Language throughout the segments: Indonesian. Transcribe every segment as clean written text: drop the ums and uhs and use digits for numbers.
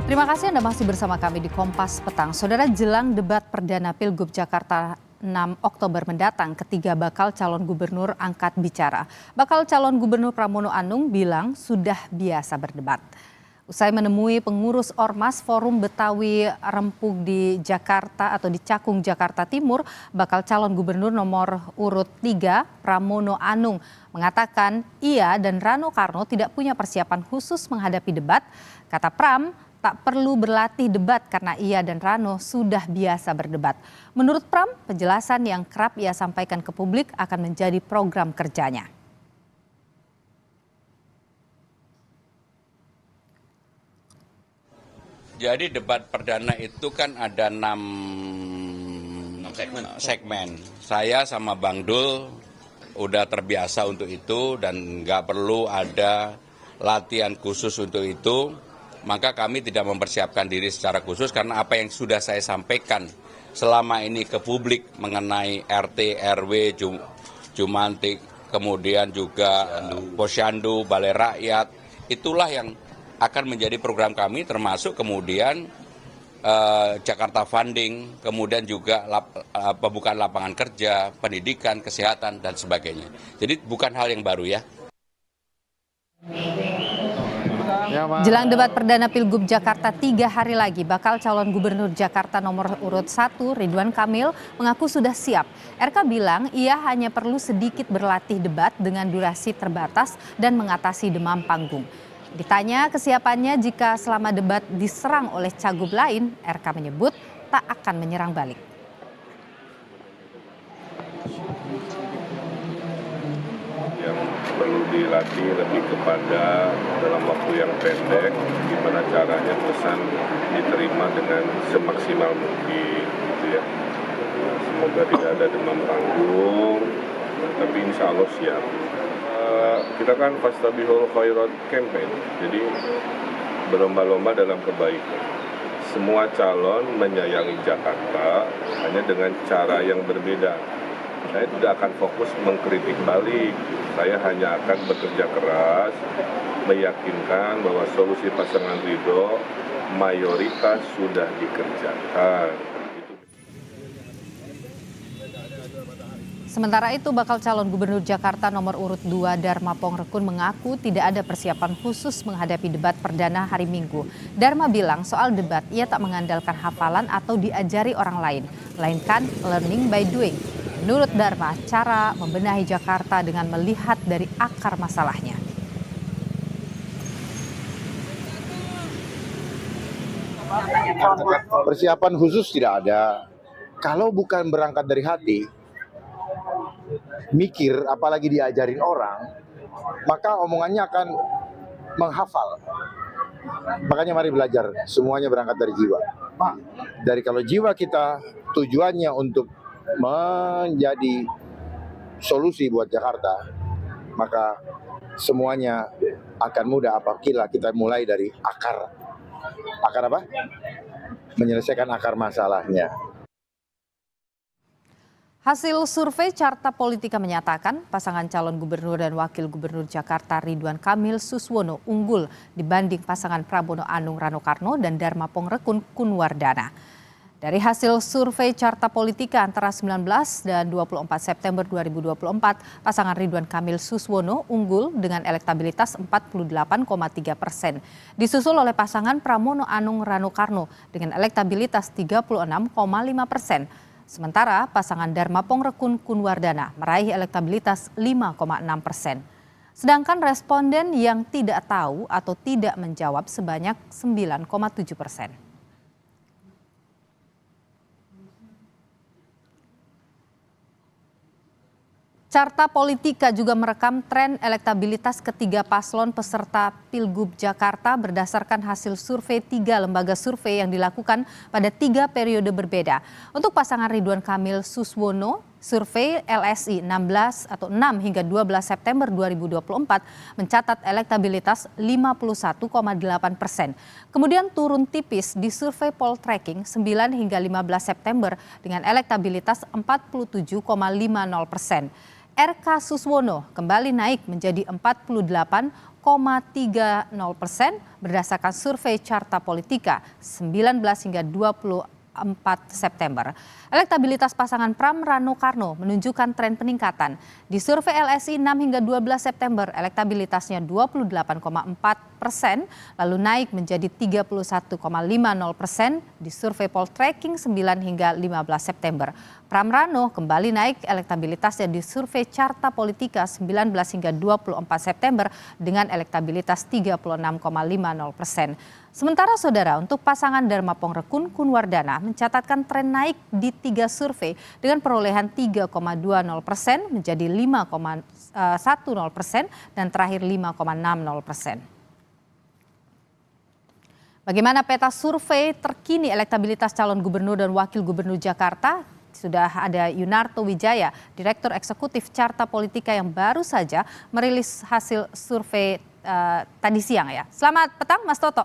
Terima kasih Anda masih bersama kami di Kompas Petang. Saudara, jelang debat perdana Pilgub Jakarta 6 Oktober mendatang, ketiga bakal calon gubernur angkat bicara. Bakal calon gubernur Pramono Anung bilang sudah biasa berdebat. Usai menemui pengurus Ormas Forum Betawi Rempuk di Jakarta atau di Cakung, Jakarta Timur, bakal calon gubernur nomor urut 3 Pramono Anung mengatakan ia dan Rano Karno tidak punya persiapan khusus menghadapi debat. Kata Pram, tak perlu berlatih debat karena ia dan Rano sudah biasa berdebat. Menurut Pram, penjelasan yang kerap ia sampaikan ke publik akan menjadi program kerjanya. Jadi debat perdana itu kan ada 6 segmen. Saya sama Bang Dul udah terbiasa untuk itu dan nggak perlu ada latihan khusus untuk itu. Maka kami tidak mempersiapkan diri secara khusus karena apa yang sudah saya sampaikan selama ini ke publik mengenai RT, RW, Jumantik, kemudian juga Posyandu, Balai Rakyat, itulah yang akan menjadi program kami, termasuk kemudian Jakarta Funding, kemudian juga pembukaan lapangan kerja, pendidikan, kesehatan, dan sebagainya. Jadi bukan hal yang baru ya. Jelang debat perdana Pilgub Jakarta 3 hari lagi, bakal calon gubernur Jakarta nomor urut 1 Ridwan Kamil mengaku sudah siap. RK bilang ia hanya perlu sedikit berlatih debat dengan durasi terbatas dan mengatasi demam panggung. Ditanya kesiapannya jika selama debat diserang oleh cagup lain, RK menyebut tak akan menyerang balik. Yang perlu dilatih lebih kepada dalam waktu yang pendek, gimana caranya pesan diterima dengan semaksimal mungkin, gitu ya. Semoga tidak ada demam panggung, tapi insya Allah siap. Kita kan Fastabihul Khairat campaign, jadi berlomba-lomba dalam kebaikan. Semua calon menyayangi Jakarta hanya dengan cara yang berbeda. Saya tidak akan fokus mengkritik balik, saya hanya akan bekerja keras, meyakinkan bahwa solusi pasangan Ridho mayoritas sudah dikerjakan. Sementara itu, bakal calon gubernur Jakarta nomor urut 2 Dharma Pongrekun mengaku tidak ada persiapan khusus menghadapi debat perdana hari Minggu. Dharma bilang soal debat ia tak mengandalkan hafalan atau diajari orang lain, melainkan learning by doing. Menurut Dharma, cara membenahi Jakarta dengan melihat dari akar masalahnya. Persiapan khusus tidak ada. Kalau bukan berangkat dari hati, mikir apalagi diajarin orang, maka omongannya akan menghafal. Makanya mari belajar, semuanya berangkat dari jiwa. Dari kalau jiwa kita tujuannya untuk menjadi solusi buat Jakarta, maka semuanya akan mudah apabila kita mulai dari akar. Akar apa? Menyelesaikan akar masalahnya. Hasil survei Carta Politika menyatakan pasangan calon gubernur dan wakil gubernur Jakarta Ridwan Kamil Suswono unggul dibanding pasangan Pramono Anung Rano Karno dan Dharma Pongrekun Kunwardana. Dari hasil survei Carta Politika antara 19 dan 24 September 2024, pasangan Ridwan Kamil Suswono unggul dengan elektabilitas 48,3%. Disusul oleh pasangan Pramono Anung Rano Karno dengan elektabilitas 36,5%. Sementara pasangan Dharma Pongrekun Kunwardana meraih elektabilitas 5,6%. Sedangkan responden yang tidak tahu atau tidak menjawab sebanyak 9,7%. Carta Politika juga merekam tren elektabilitas ketiga paslon peserta Pilgub Jakarta berdasarkan hasil survei 3 lembaga survei yang dilakukan pada 3 periode berbeda. Untuk pasangan Ridwan Kamil Suswono, survei LSI 6 hingga 12 September 2024 mencatat elektabilitas 51,8%. Kemudian turun tipis di survei Poltreking 9 hingga 15 September dengan elektabilitas 47,50%. RK Suswono kembali naik menjadi 48,30% berdasarkan survei Carta Politika 19 hingga 24 September. Elektabilitas pasangan Pram Rano Karno menunjukkan tren peningkatan. Di survei LSI 6 hingga 12 September, elektabilitasnya 28,4%, lalu naik menjadi 31,50% di survei Poltreking 9 hingga 15 September. Pram Rano kembali naik elektabilitasnya di survei Carta Politika 19 hingga 24 September dengan elektabilitas 36,50%. Sementara saudara, untuk pasangan Dharma Pongrekun Kunwardana mencatatkan tren naik di 3 survei dengan perolehan 3,20% menjadi 5,10% dan terakhir 5,60%. Bagaimana peta survei terkini elektabilitas calon gubernur dan wakil gubernur Jakarta? Sudah ada Yunarto Wijaya, Direktur Eksekutif Carta Politika yang baru saja merilis hasil survei tadi siang ya. Selamat petang Mas Toto.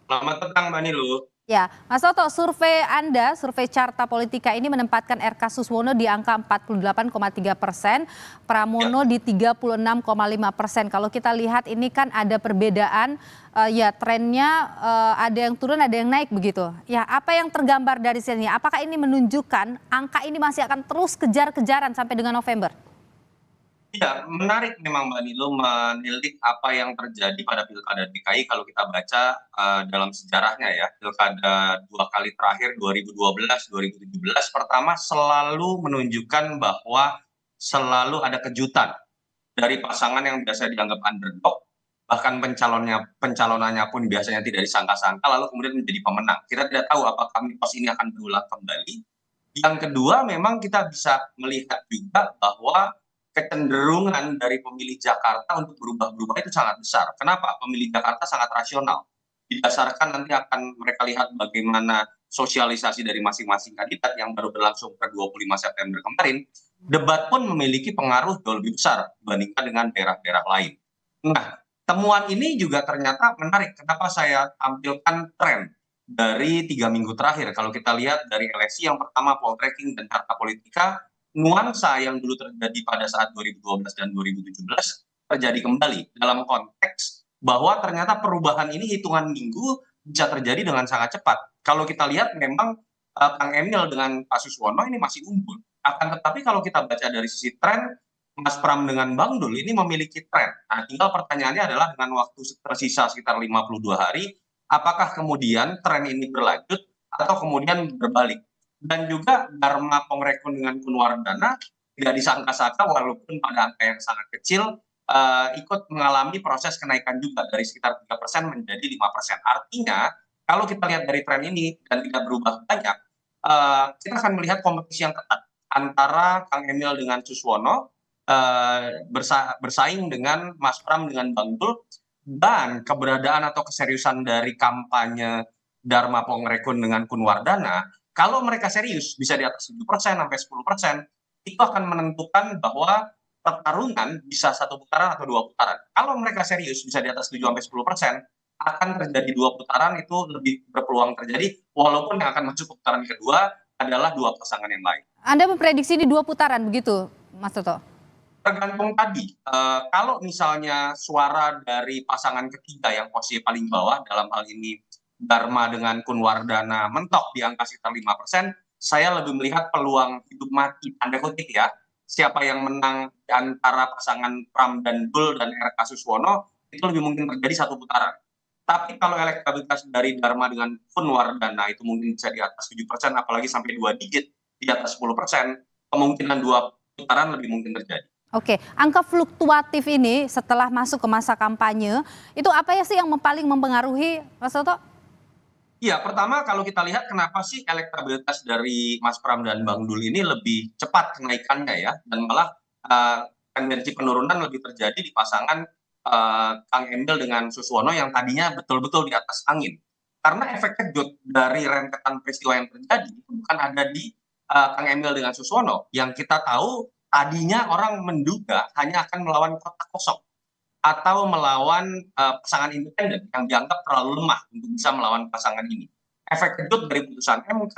Selamat petang Mbak Nilu. Ya, Mas Toto, survei Anda, survei Carta Politika ini menempatkan RK Suswono di angka 48,3%, Pramono di 36,5%. Kalau kita lihat ini kan ada perbedaan, ya trennya ada yang turun, ada yang naik begitu. Ya, apa yang tergambar dari sini? Apakah ini menunjukkan angka ini masih akan terus kejar-kejaran sampai dengan November? Ya, menarik memang Mbak Nilu menilik apa yang terjadi pada Pilkada DKI kalau kita baca dalam sejarahnya ya. Pilkada 2 kali terakhir 2012, 2017 pertama selalu menunjukkan bahwa selalu ada kejutan dari pasangan yang biasa dianggap underdog, bahkan pencalonannya pun biasanya tidak disangka-sangka lalu kemudian menjadi pemenang. Kita tidak tahu apakah mitos ini akan berulang kembali. Yang kedua memang kita bisa melihat juga bahwa kecenderungan dari pemilih Jakarta untuk berubah-berubah itu sangat besar. Kenapa? Pemilih Jakarta sangat rasional. Didasarkan nanti akan mereka lihat bagaimana sosialisasi dari masing-masing kandidat yang baru berlangsung per 25 September kemarin. Debat pun memiliki pengaruh jauh lebih besar dibandingkan dengan daerah-daerah lain. Nah, temuan ini juga ternyata menarik. Kenapa saya tampilkan tren dari 3 minggu terakhir? Kalau kita lihat dari LSI yang pertama, Poltreking dan Carta Politika, nuansa yang dulu terjadi pada saat 2012 dan 2017 terjadi kembali dalam konteks bahwa ternyata perubahan ini hitungan minggu bisa terjadi dengan sangat cepat. Kalau kita lihat memang Kang Emil dengan Pak Suswono ini masih unggul. Akan tetapi kalau kita baca dari sisi tren, Mas Pram dengan Bang Dul ini memiliki tren. Nah, tinggal pertanyaannya adalah dengan waktu tersisa sekitar 52 hari, apakah kemudian tren ini berlanjut atau kemudian berbalik? Dan juga Dharma Pongrekun dengan Kunwardana tidak disangka-sangka walaupun pada angka yang sangat kecil ikut mengalami proses kenaikan juga dari sekitar 3% menjadi 5%. Artinya kalau kita lihat dari tren ini dan tidak berubah banyak, kita akan melihat kompetisi yang ketat antara Kang Emil dengan Suswono, bersaing dengan Mas Pram dengan Bang Dul, dan keberadaan atau keseriusan dari kampanye Dharma Pongrekun dengan Kunwardana. Kalau mereka serius bisa di atas 7% sampai 10%, itu akan menentukan bahwa pertarungan bisa 1 putaran atau 2 putaran. Kalau mereka serius bisa di atas 7 sampai 10%, akan terjadi 2 putaran itu lebih berpeluang terjadi, walaupun yang akan masuk ke putaran kedua adalah 2 pasangan yang lain. Anda memprediksi di 2 putaran begitu, Mas Toto? Tergantung tadi, kalau misalnya suara dari pasangan ketiga yang posisi paling bawah, dalam hal ini Dharma dengan Kunwardana mentok di angka sekitar 5%, saya lebih melihat peluang hidup mati, tanda kutip ya, siapa yang menang di antara pasangan Pram dan Dul dan RK Suswono, itu lebih mungkin terjadi 1 putaran. Tapi kalau elektabilitas dari Dharma dengan Kunwardana itu mungkin bisa di atas 7%, apalagi sampai 2 digit di atas 10%, kemungkinan 2 putaran lebih mungkin terjadi. Oke, angka fluktuatif ini setelah masuk ke masa kampanye, itu apa ya sih yang paling mempengaruhi, Mas Toto? Iya, pertama kalau kita lihat kenapa sih elektabilitas dari Mas Pram dan Bang Dul ini lebih cepat kenaikannya ya, dan malah tendensi penurunan lebih terjadi di pasangan Kang Emil dengan Suswono yang tadinya betul-betul di atas angin. Karena efek kejut dari rentetan peristiwa yang terjadi itu bukan ada di Kang Emil dengan Suswono, yang kita tahu tadinya orang menduga hanya akan melawan kotak kosong atau melawan pasangan independen yang dianggap terlalu lemah untuk bisa melawan pasangan ini. Efek kejut dari putusan MK,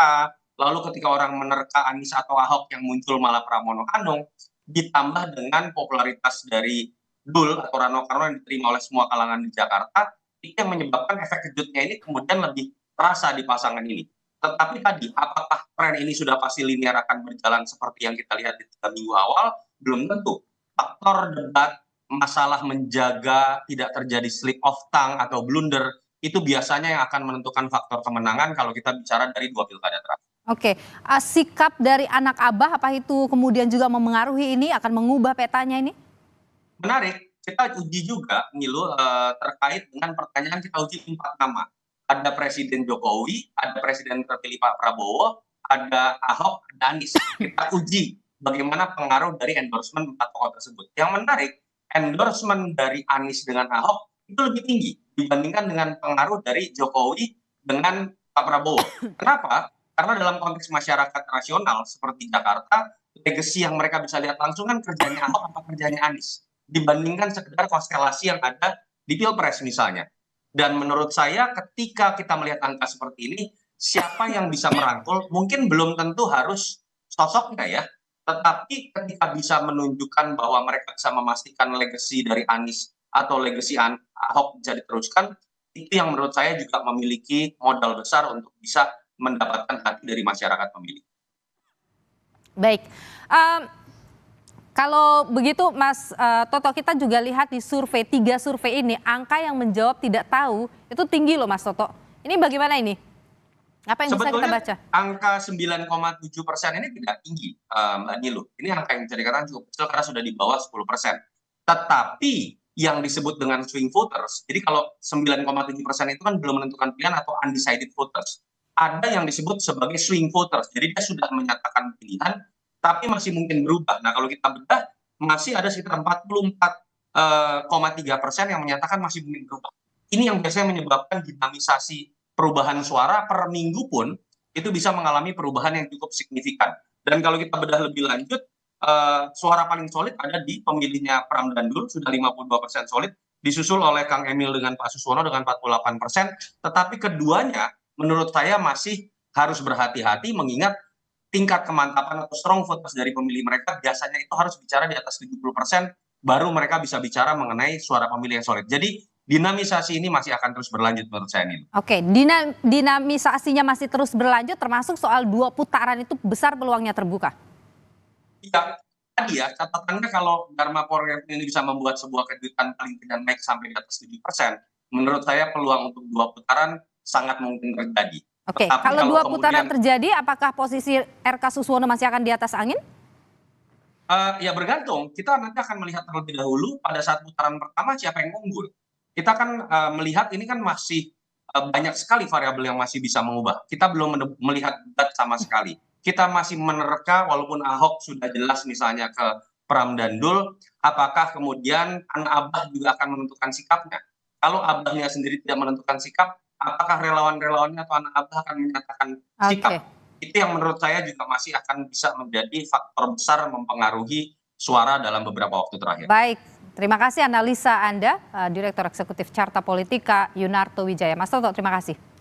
lalu ketika orang menerka Anies atau Ahok yang muncul malah Pramono Anung, ditambah dengan popularitas dari Dul atau Rano Karno yang diterima oleh semua kalangan di Jakarta, itu yang menyebabkan efek kejutnya ini kemudian lebih terasa di pasangan ini. Tetapi tadi, apakah tren ini sudah pasti linear akan berjalan seperti yang kita lihat di 3 minggu awal? Belum tentu. Faktor debat, masalah menjaga tidak terjadi slip of tongue atau blunder, itu biasanya yang akan menentukan faktor kemenangan kalau kita bicara dari 2 pilkada terakhir. Oke, sikap dari anak abah apa itu kemudian juga memengaruhi ini, akan mengubah petanya ini? Menarik, kita uji juga Nilu terkait dengan pertanyaan, kita uji 4 nama. Ada Presiden Jokowi, ada Presiden terpilih Pak Prabowo, ada Ahok, ada Anies. Kita uji bagaimana pengaruh dari endorsement 4 tokoh tersebut. Yang menarik, endorsement dari Anies dengan Ahok itu lebih tinggi dibandingkan dengan pengaruh dari Jokowi dengan Pak Prabowo. Kenapa? Karena dalam konteks masyarakat rasional seperti Jakarta, legacy yang mereka bisa lihat langsung kan kerjanya Ahok apa kerjanya Anies, dibandingkan sekedar konstelasi yang ada di Pilpres misalnya. Dan menurut saya ketika kita melihat angka seperti ini, siapa yang bisa merangkul, mungkin belum tentu harus sosoknya ya, tetapi ketika bisa menunjukkan bahwa mereka bisa memastikan legacy dari Anies atau legacy Ahok bisa diteruskan, itu yang menurut saya juga memiliki modal besar untuk bisa mendapatkan hati dari masyarakat pemilih. Baik, kalau begitu Mas Toto, kita juga lihat di survei, 3 survei ini, angka yang menjawab tidak tahu itu tinggi loh Mas Toto. Ini bagaimana ini? Apa yang bisa kita baca? Angka 9,7% ini tidak tinggi, Mbak Nilu. Ini angka yang bisa dikatakan cukup kecil karena sudah di bawah 10%. Tetapi yang disebut dengan swing voters, jadi kalau 9,7% itu kan belum menentukan pilihan atau undecided voters. Ada yang disebut sebagai swing voters, jadi dia sudah menyatakan pilihan, tapi masih mungkin berubah. Nah kalau kita bedah, masih ada sekitar 44,3% yang menyatakan masih mungkin berubah. Ini yang biasanya menyebabkan dinamisasi perubahan suara per minggu pun itu bisa mengalami perubahan yang cukup signifikan. Dan kalau kita bedah lebih lanjut, suara paling solid ada di pemilihnya Pram dan Dul, sudah 52% solid, disusul oleh Kang Emil dengan Pak Suswono dengan 48%, tetapi keduanya menurut saya masih harus berhati-hati mengingat tingkat kemantapan atau strong voters dari pemilih mereka biasanya itu harus bicara di atas 70%, baru mereka bisa bicara mengenai suara pemilih yang solid. Jadi dinamisasi ini masih akan terus berlanjut menurut saya nih. Oke, dinamisasinya masih terus berlanjut, termasuk soal 2 putaran itu besar peluangnya terbuka. Iya, tadi ya catatannya kalau Dharma Power ini bisa membuat sebuah kejutan paling tidak naik sampai di atas 7%, menurut saya peluang untuk 2 putaran sangat mungkin terjadi. Oke, kalau 2 putaran terjadi, apakah posisi RK Suswono masih akan di atas angin? Ya bergantung, kita nanti akan melihat terlebih dahulu pada saat putaran pertama siapa yang unggul. Kita kan melihat ini kan masih banyak sekali variabel yang masih bisa mengubah. Kita belum melihat debat sama sekali. Kita masih menerka walaupun Ahok sudah jelas misalnya ke Pram dan Dul, apakah kemudian anak abah juga akan menentukan sikapnya. Kalau abahnya sendiri tidak menentukan sikap, apakah relawan-relawannya atau anak abah akan menyatakan sikap. Itu yang menurut saya juga masih akan bisa menjadi faktor besar mempengaruhi suara dalam beberapa waktu terakhir. Baik, terima kasih analisa Anda, Direktur Eksekutif Carta Politika Yunarto Wijaya. Mas Toto, terima kasih.